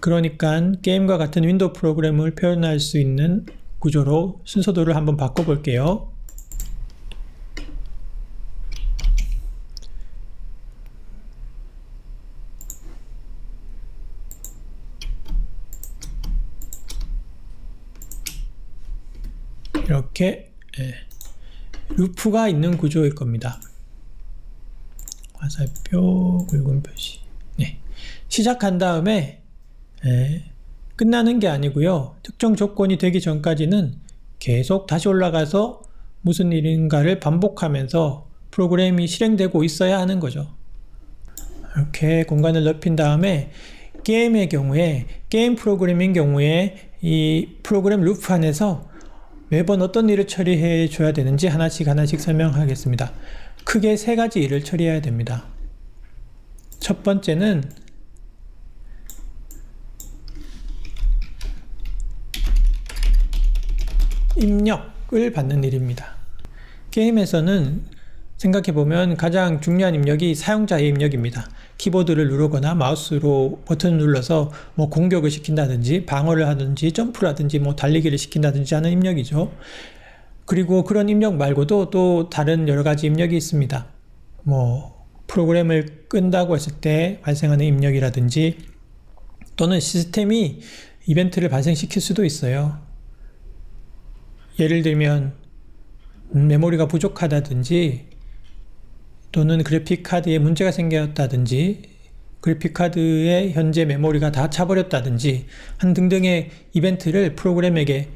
그러니까 게임과 같은 윈도우 프로그램을 표현할 수 있는 구조로 순서도를 한번 바꿔볼게요. 이렇게 루프가 있는 구조일 겁니다. 화살표, 굵은 표시. 네. 시작한 다음에 끝나는 게 아니고요. 특정 조건이 되기 전까지는 계속 다시 올라가서 무슨 일인가를 반복하면서 프로그램이 실행되고 있어야 하는 거죠. 이렇게 공간을 넓힌 다음에 게임의 경우에, 게임 프로그램인 경우에 이 프로그램 루프 안에서 매번 어떤 일을 처리해 줘야 되는지 하나씩 설명하겠습니다. 크게 3가지 일을 처리해야 됩니다. 첫 번째는 입력을 받는 일입니다. 게임에서는 생각해보면 가장 중요한 입력이 사용자의 입력입니다. 키보드를 누르거나 마우스로 버튼을 눌러서 뭐 공격을 시킨다든지 방어를 하든지 점프를 하든지 뭐 달리기를 시킨다든지 하는 입력이죠. 그리고 그런 입력 말고도 또 다른 여러 가지 입력이 있습니다. 뭐 프로그램을 끈다고 했을 때 발생하는 입력이라든지 또는 시스템이 이벤트를 발생시킬 수도 있어요. 예를 들면 메모리가 부족하다든지 또는 그래픽카드에 문제가 생겼다든지 그래픽카드의 현재 메모리가 다 차버렸다든지 한 등등의 이벤트를 프로그램에게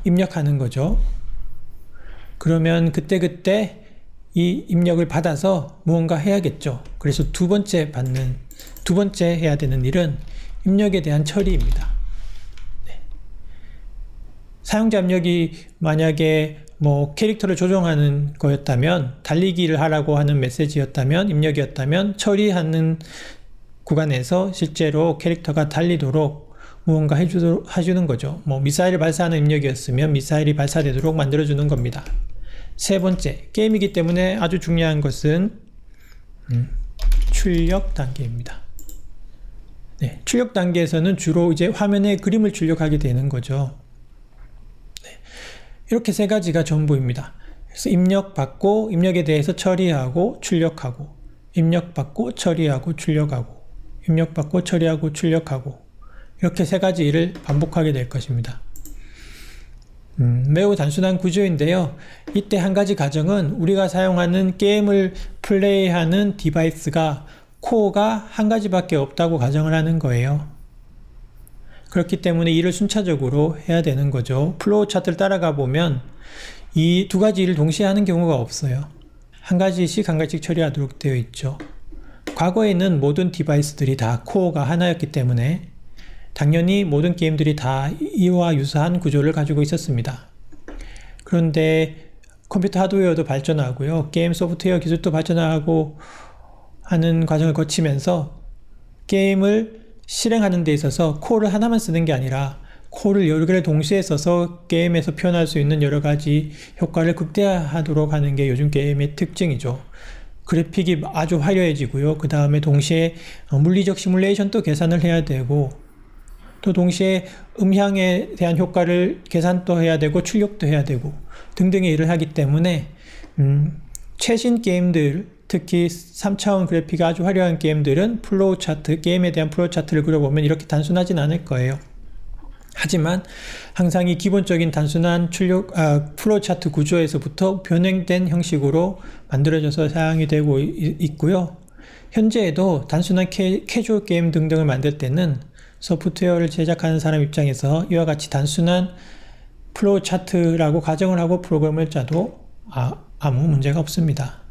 입력하는 거죠. 그러면 그때 이 입력을 받아서 무언가 해야겠죠. 그래서 두 번째 해야 되는 일은 입력에 대한 처리입니다. 네. 사용자 입력이 만약에 뭐 캐릭터를 조정하는 거였다면, 달리기를 하라고 하는 메시지였다면, 입력이었다면 처리하는 구간에서 실제로 캐릭터가 달리도록 무언가 해주는 거죠. 뭐 미사일을 발사하는 입력이었으면 미사일이 발사되도록 만들어주는 겁니다. 세 번째, 게임이기 때문에 아주 중요한 것은 출력 단계입니다. 네, 출력 단계에서는 주로 이제 화면에 그림을 출력하게 되는 거죠. 이렇게 3가지가 전부입니다. 그래서 입력받고, 입력에 대해서 처리하고, 출력하고, 입력받고, 처리하고, 출력하고, 입력받고, 처리하고, 출력하고, 이렇게 3가지 일을 반복하게 될 것입니다. 매우 단순한 구조인데요. 이때 한 가지 가정은 우리가 사용하는 게임을 플레이하는 디바이스가 코어가 한 가지밖에 없다고 가정을 하는 거예요. 그렇기 때문에 일을 순차적으로 해야 되는 거죠. 플로우 차트를 따라가 보면 이 2가지 일을 동시에 하는 경우가 없어요. 한 가지씩 처리하도록 되어 있죠. 과거에는 모든 디바이스들이 다 코어가 하나였기 때문에 당연히 모든 게임들이 다 이와 유사한 구조를 가지고 있었습니다. 그런데 컴퓨터 하드웨어도 발전하고요. 게임 소프트웨어 기술도 발전하고 하는 과정을 거치면서 게임을 실행하는 데 있어서 코어를 하나만 쓰는 게 아니라 코어를 여러 개를 동시에 써서 게임에서 표현할 수 있는 여러 가지 효과를 극대화하도록 하는 게 요즘 게임의 특징이죠. 그래픽이 아주 화려해지고요. 그 다음에 동시에 물리적 시뮬레이션도 계산을 해야 되고 또 동시에 음향에 대한 효과를 계산도 해야 되고 출력도 해야 되고 등등의 일을 하기 때문에 최신 게임들, 특히 3차원 그래픽이 아주 화려한 게임들은 플로우 차트, 게임에 대한 플로우 차트를 그려보면 이렇게 단순하진 않을 거예요. 하지만 항상 이 기본적인 단순한 플로우 차트 구조에서부터 변형된 형식으로 만들어져서 사용이 되고 있고요. 현재에도 단순한 캐주얼 게임 등등을 만들 때는 소프트웨어를 제작하는 사람 입장에서 이와 같이 단순한 플로우 차트라고 가정을 하고 프로그램을 짜도 아무 문제가 없습니다.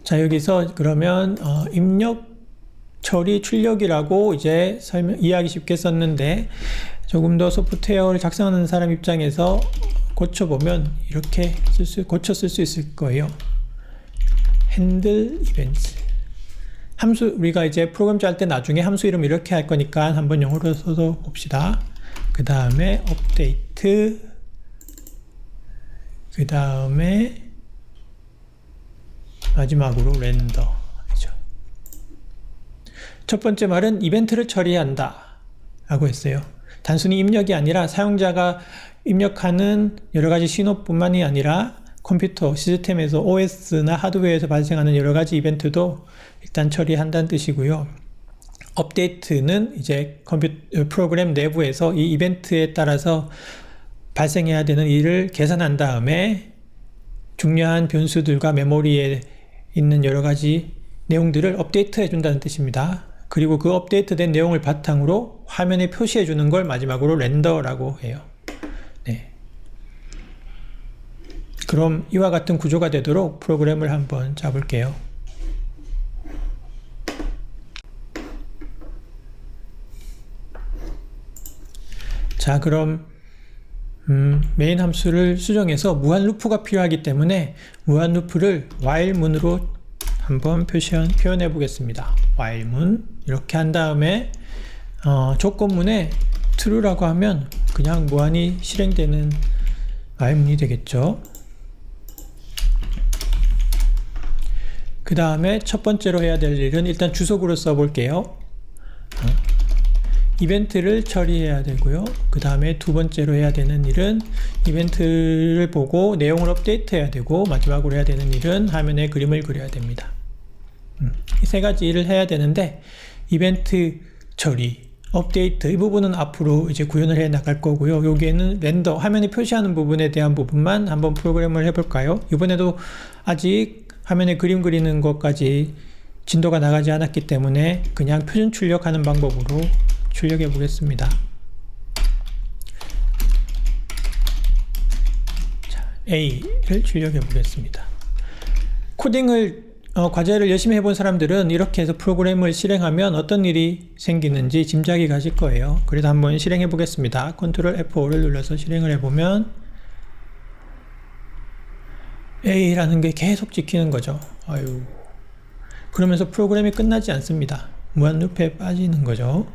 자, 여기서 그러면 입력, 처리, 출력이라고 이제 이해하기 쉽게 썼는데 조금 더 소프트웨어를 작성하는 사람 입장에서 고쳐보면 이렇게 고쳐 쓸 수 있을 거예요. 핸들 이벤트. 함수, 우리가 이제 프로그램 짤 때 나중에 함수 이름 이렇게 할 거니까 한번 영어로 써서 봅시다. 그 다음에 업데이트, 그 다음에 마지막으로 렌더. 그죠? 첫 번째 말은 이벤트를 처리한다 라고 했어요. 단순히 입력이 아니라 사용자가 입력하는 여러 가지 신호뿐만이 아니라 컴퓨터 시스템에서 OS나 하드웨어에서 발생하는 여러 가지 이벤트도 일단 처리한다는 뜻이고요. 업데이트는 이제 프로그램 내부에서 이 이벤트에 따라서 발생해야 되는 일을 계산한 다음에 중요한 변수들과 메모리에 있는 여러 가지 내용들을 업데이트 해준다는 뜻입니다. 그리고 그 업데이트된 내용을 바탕으로 화면에 표시해 주는 걸 마지막으로 렌더라고 해요. 네. 그럼 이와 같은 구조가 되도록 프로그램을 한번 짜볼게요. 자, 그럼 메인 함수를 수정해서 무한 루프가 필요하기 때문에 무한 루프를 while 문으로 한번 표현해 보겠습니다. while 문 이렇게 한 다음에 조건문에 true라고 하면 그냥 무한히 실행되는 while 문이 되겠죠. 그 다음에 첫 번째로 해야 될 일은 일단 주석으로 써볼게요. 이벤트를 처리해야 되고요. 그 다음에 두 번째로 해야 되는 일은 이벤트를 보고 내용을 업데이트 해야 되고, 마지막으로 해야 되는 일은 화면에 그림을 그려야 됩니다. 이 세 가지 일을 해야 되는데, 이벤트 처리, 업데이트 이 부분은 앞으로 이제 구현을 해 나갈 거고요. 여기에는 렌더, 화면에 표시하는 부분에 대한 부분만 한번 프로그램을 해볼까요? 이번에도 아직 화면에 그림 그리는 것까지 진도가 나가지 않았기 때문에 그냥 표준 출력하는 방법으로 출력해 보겠습니다. 자, A를 출력해 보겠습니다. 코딩을 과제를 열심히 해본 사람들은 이렇게 해서 프로그램을 실행하면 어떤 일이 생기는지 짐작이 가실 거예요. 그래서 한번 실행해 보겠습니다. Ctrl F5를 눌러서 실행을 해보면 A라는 게 계속 찍히는 거죠. 아유. 그러면서 프로그램이 끝나지 않습니다. 무한 루프에 빠지는 거죠.